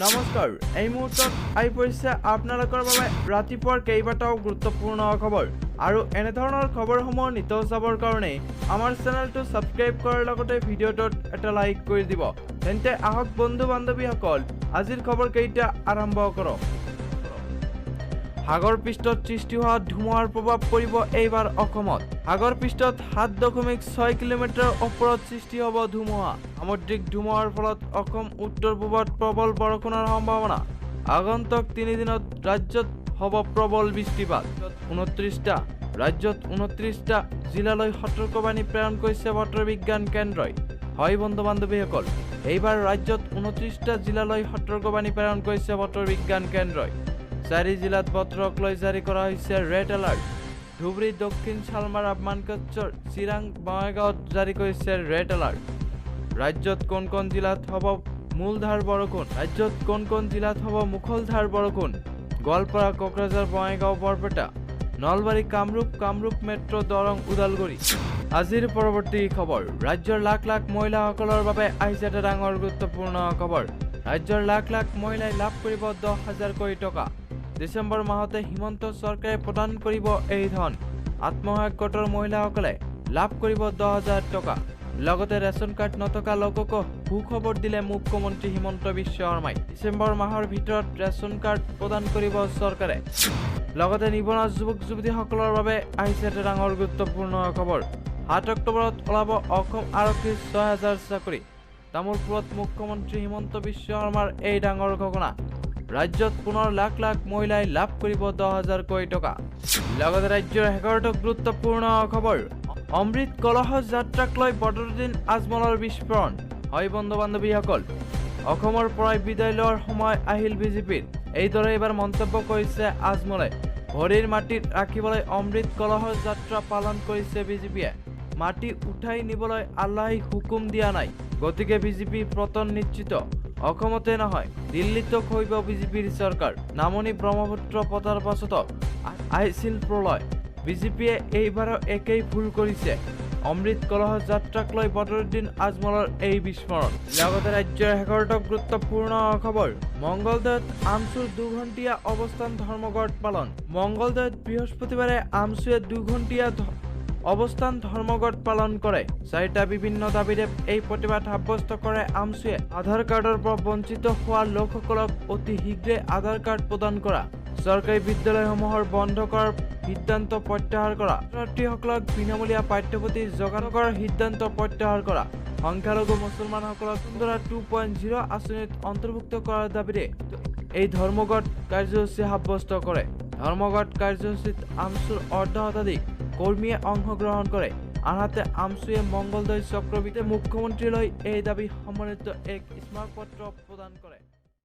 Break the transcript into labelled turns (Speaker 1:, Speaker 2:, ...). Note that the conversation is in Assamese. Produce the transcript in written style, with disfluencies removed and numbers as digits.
Speaker 1: নমস্কাৰ এই মুহূৰ্তত আই পৰিছে আপোনালোকৰ বাবে ৰাতিপুৱাৰ কেইবাটাও গুৰুত্বপূৰ্ণ খবৰ আৰু এনে ধৰণৰ খবৰসমূহ নিতৌ চাবৰ কাৰণে আমাৰ চেনেলটো সাবস্ক্ৰাইব কৰাৰ লগতে ভিডিঅ'টোত এটা লাইক কৰি দিব তেন্তে আহক বন্ধু বান্ধৱীসকল আজিৰ খবৰ কেইটা আৰম্ভ কৰক সাগৰ পৃষ্ঠত সৃষ্টি হোৱা ধুমুহাৰ প্ৰভাৱ পৰিব এইবাৰ অসমত সাগৰ পৃষ্ঠত 7.6 কিলোমিটাৰ ওপৰত সৃষ্টি হ'ব ধুমুহা সামুদ্ৰিক ধুমুহাৰ ফলত অসম উত্তৰ পূবত প্ৰবল বৰষুণৰ সম্ভাৱনা আগন্তুক 3 দিনত ৰাজ্যত হ'ব প্ৰবল বৃষ্টিপাত 29টা ৰাজ্যত 29টা জিলালৈ সতৰ্কবাণী প্ৰেৰণ কৰিছে বতৰ বিজ্ঞান কেন্দ্ৰই হয় বন্ধু বান্ধৱীসকল এইবাৰ ৰাজ্যত 29টা জিলালৈ সতৰ্কবাণী প্ৰেৰণ কৰিছে বতৰ বিজ্ঞান কেন্দ্ৰই 4 জিলাত বতৰক লৈ জাৰি কৰা হৈছে ৰেড এলাৰ্ট ধুবুৰী দক্ষিণ শালমাৰা মানকচৰ চিৰাং বঙাইগাঁৱত জাৰি কৰিছে ৰেড এলাৰ্ট ৰাজ্যত কোন জিলাত হ'ব মূলধাৰ বৰষুণ ৰাজ্যত কোন জিলাত হ'ব মুখলধাৰ বৰষুণ গোৱালপাৰা কোকৰাঝাৰ বঙাইগাঁও বৰপেটা নলবাৰী কামৰূপ মেট্ৰ দৰং ওদালগুৰি আজিৰ পৰৱৰ্তী খবৰ ৰাজ্যৰ লাখ লাখ মহিলাসকলৰ বাবে আহিছে এটা ডাঙৰ গুৰুত্বপূৰ্ণ খবৰ ৰাজ্যৰ লাখ লাখ মহিলাই লাভ কৰিব 10,000 কোটি টকা ডিসেম্বৰ মাহতে হিমন্ত চৰকাৰে প্ৰদান কৰিব এই ধন আত্মসহায়ক গোটৰ মহিলাসকলে লাভ কৰিব 10,000 টকা লগতে ৰেচন কাৰ্ড নথকা লোককো সুখবৰ দিলে মুখ্যমন্ত্ৰী হিমন্ত বিশ্ব শৰ্মাই ডিসেম্বৰ মাহৰ ভিতৰত ৰেচন কাৰ্ড প্ৰদান কৰিব চৰকাৰে লগতে নিবনুৱা যুৱক যুৱতীসকলৰ বাবে আহিছে এটা ডাঙৰ গুৰুত্বপূৰ্ণ খবৰ 7 অক্টোবৰত ওলাব অসম আৰক্ষীৰ 6,000 চাকৰি তামোলপুৰত মুখ্যমন্ত্ৰী হিমন্ত বিশ্ব শৰ্মাৰ এই ডাঙৰ ঘোষণা ৰাজ্যত পুনৰ লাখ লাখ মহিলাই লাভ কৰিব 10,000 কোটি টকা লগতে ৰাজ্যৰ 11টা গুৰুত্বপূৰ্ণ খবৰ অমৃত কলহ যাত্ৰাক লৈ বদৰুদ্দিন আজমলৰ বিস্ফোৰণ হয় বন্ধু বান্ধৱীসকল অসমৰ পৰাই বিদায় লোৱাৰ সময় আহিল বিজেপিৰ এইদৰে এবাৰ মন্তব্য কৰিছে আজমলে ভৰিৰ মাটিত ৰাখিবলৈ অমৃত কলহ যাত্ৰা পালন কৰিছে বিজেপিয়ে মাটি উঠাই নিবলৈ আল্লাহে হুকুম দিয়া নাই গতিকে বিজেপি পতন নিশ্চিত অসমতে নহয় দিল্লীতো হৈব বিজেপিৰ চৰকাৰ নামনি ব্ৰহ্মপুত্ৰ পতাৰ পাছত আহিছিল প্ৰলয় বিজেপিয়ে এইবাৰো একেই ভুল কৰিছে অমৃত কলহ যাত্ৰাক লৈ বদৰুদ্দিন আজমলৰ এই বিস্ফোৰণ লগতে ৰাজ্যৰ 11টা গুৰুত্বপূৰ্ণ খবৰ মংগলদৈত আমচুৰ 2 ঘণ্টীয়া অৱস্থান ধৰ্মঘট পালন মংগলদৈত বৃহস্পতিবাৰে আমচুৱে 2 ঘণ্টীয়া অৱস্থান ধৰ্মঘট পালন কৰে 4টা বিভিন্ন দাবীৰে এই প্ৰতিবাদ সাব্যস্ত কৰে আমচুৱে আধাৰ কাৰ্ডৰ পৰা বঞ্চিত হোৱা লোকসকলক অতি শীঘ্ৰে আধাৰ কাৰ্ড প্ৰদান কৰা চৰকাৰী বিদ্যালয়সমূহৰ বন্ধ কৰাৰ সিদ্ধান্ত প্ৰত্যাহাৰ কৰা ছাত্ৰীসকলক বিনামূলীয়া পাঠ্যপুথি যোগান কৰাৰ সিদ্ধান্ত প্ৰত্যাহাৰ কৰা সংখ্যালঘু মুছলমানসকলক 2.0 আঁচনিত অন্তৰ্ভুক্ত কৰাৰ দাবীৰে এই ধৰ্মঘট কাৰ্যসূচী সাব্যস্ত কৰে ধৰ্মঘট কাৰ্যসূচীত আমচুৰ অৰ্ধশতাধিক কৰ্মীয়ে অংশগ্ৰহণ কৰে আনহাতে আমচুৱে মংগলদৈ চক্ৰৱৰ্তী মুখ্যমন্ত্ৰীলৈ এই দাবী সম্বলিত এক স্মাৰকপত্ৰ প্ৰদান কৰে